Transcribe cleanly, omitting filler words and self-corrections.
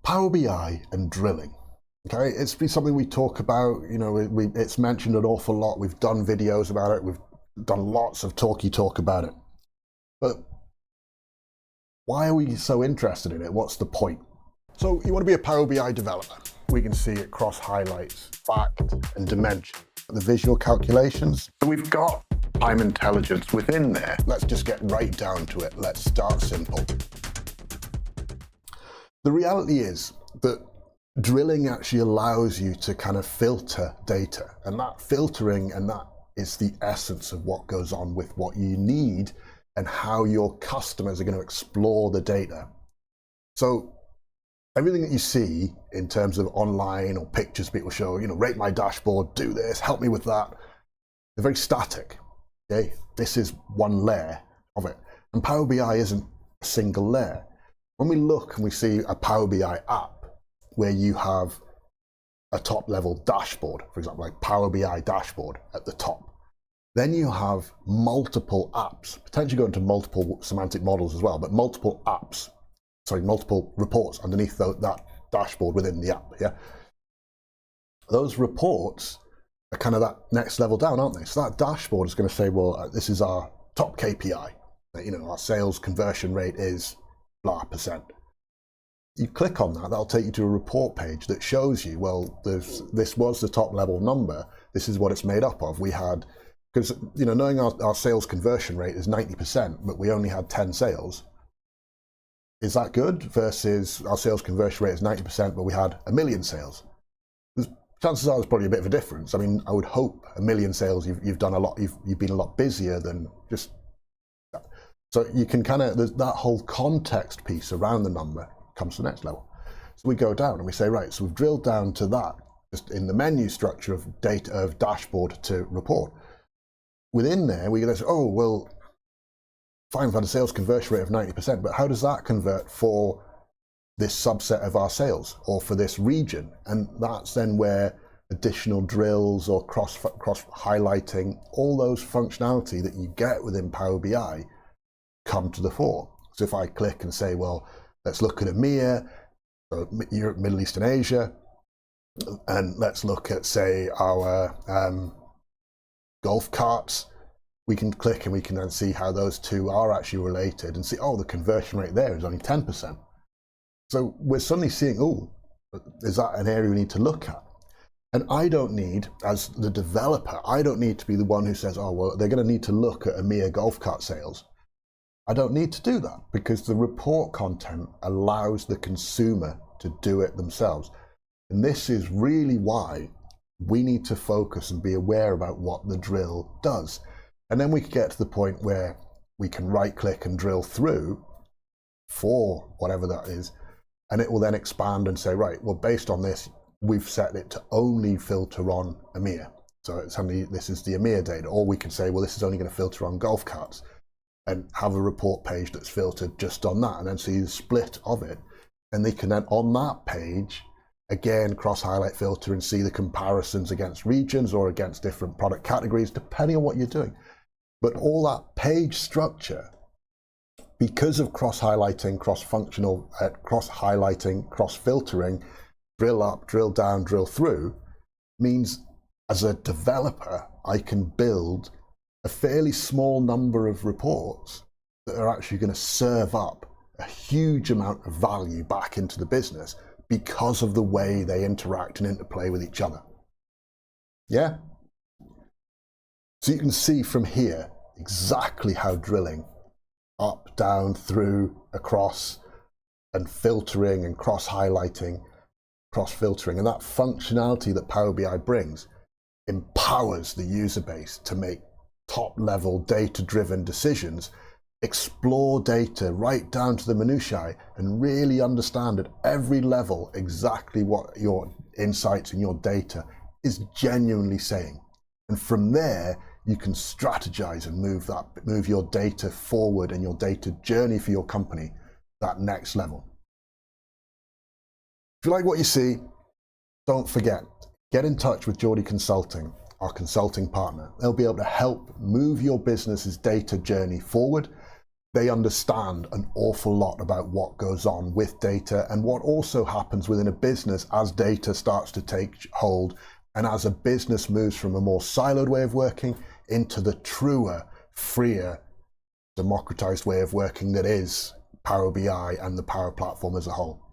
Power BI and drilling. Okay, it's been something we talk about, it's mentioned an awful lot. We've done videos about it. We've done lots of talk about it. But why are we so interested in it? What's the point? So you want to be a Power BI developer. We can see it cross highlights, fact and dimension. The visual calculations. So we've got time intelligence within there. Let's just get right down to it. Let's start simple. The reality is that drilling actually allows you to kind of filter data, and that filtering, and that is the essence of what goes on with what you need and how your customers are going to explore the data. So everything that you see in terms of online or pictures people show, rate my dashboard, do this, help me with that, they're very static. Okay, this is one layer of it, and Power BI isn't a single layer. When we look and we see a Power BI app where you have a top level dashboard, for example, like Power BI dashboard at the top, then you have multiple apps, potentially go into multiple semantic models as well, but multiple reports underneath that dashboard within the app. Yeah, those reports are kind of that next level down, aren't they? So that dashboard is going to say, well, this is our top KPI. Our sales conversion rate is blah %. You click on that, that'll take you to a report page that shows you, well, this was the top level number, this is what it's made up of. We had, because knowing our sales conversion rate is 90%, but we only had 10 sales, is that good? Versus our sales conversion rate is 90%, but we had 1 million sales. Chances are there's probably a bit of a difference. I mean, I would hope 1 million sales, you've done a lot, you've been a lot busier than just that. So you can kind of, that whole context piece around the number comes to the next level. So we go down and we say, right, so we've drilled down to that, just in the menu structure of data, of dashboard to report. Within there, we go, oh, well, fine, we've had a sales conversion rate of 90%, but how does that convert for this subset of our sales or for this region? And that's then where additional drills or cross highlighting, all those functionality that you get within Power BI come to the fore. So if I click and say, well, let's look at EMEA, Europe, Middle East and Asia, and let's look at, say, our golf carts, we can click and we can then see how those two are actually related and see, oh, the conversion rate there is only 10%. So we're suddenly seeing, oh, is that an area we need to look at? And I don't need, as the developer, I don't need to be the one who says, oh, well, they're going to need to look at EMEA golf cart sales. I don't need to do that because the report content allows the consumer to do it themselves. And this is really why we need to focus and be aware about what the drill does. And then we can get to the point where we can right click and drill through for whatever that is. And it will then expand and say, right, well, based on this, we've set it to only filter on EMEA. So it's only, this is the EMEA data. Or we can say, well, this is only going to filter on golf carts, and have a report page that's filtered just on that, and then see the split of it. And they can then, on that page, again, cross-highlight filter and see the comparisons against regions or against different product categories, depending on what you're doing. But all that page structure, because of cross-highlighting, cross-functional, cross-highlighting, cross-filtering, drill up, drill down, drill through, means as a developer, I can build a fairly small number of reports that are actually going to serve up a huge amount of value back into the business because of the way they interact and interplay with each other. Yeah? So you can see from here exactly how drilling up, down, through, across, and filtering and cross-highlighting, cross-filtering, and that functionality that Power BI brings empowers the user base to make top-level data-driven decisions, explore data right down to the minutiae, and really understand at every level exactly what your insights and your data is genuinely saying. And from there, you can strategize and move your data forward and your data journey for your company that next level. If you like what you see, don't forget, get in touch with Geordie Consulting, our consulting partner. They'll be able to help move your business's data journey forward they understand an awful lot about what goes on with data and what also happens within a business as data starts to take hold and as a business moves from a more siloed way of working into the truer, freer, democratized way of working that is Power BI and the Power Platform as a whole.